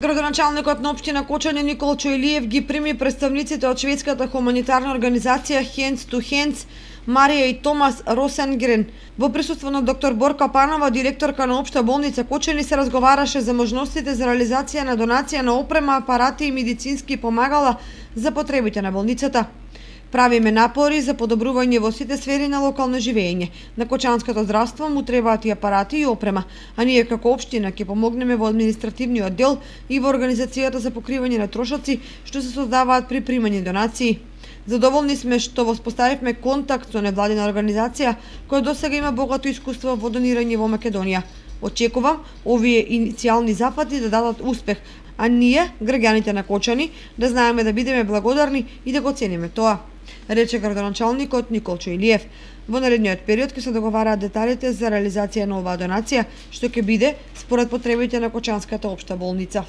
Градоначалникот на општина Кочани Никол Чојлиев ги прими представниците од шведската хуманитарна организација Hands to Hands, Марија и Томас Росенгрен. Во присуство на доктор Борка Панова, директорка на Општа болница Кочани, се разговараше за можностите за реализација на донација на опрема, апарати и медицински помагала за потребите на болницата. Правиме напори за подобрување во сите сфери на локално живење. На кочанското здравство му требаат и апарати и опрема, а ние како општина ќе помогнеме во административниот дел и во организацијата за покривање на трошоци што се создаваат при примање донации. Задоволни сме што воспоставивме контакт со невладина организација која досега има богато искуство во донирање во Македонија. Очекувам овие иницијални запати да дадат успех, а ние, граѓаните на Кочани, да знаеме да бидеме благодарни и да го цениме тоа, рече градоначалникот Никол Чојлиев. Во наредниот период ќе се договараат деталите за реализација на оваа донација, што ќе биде според потребите на Кочанската општа болница.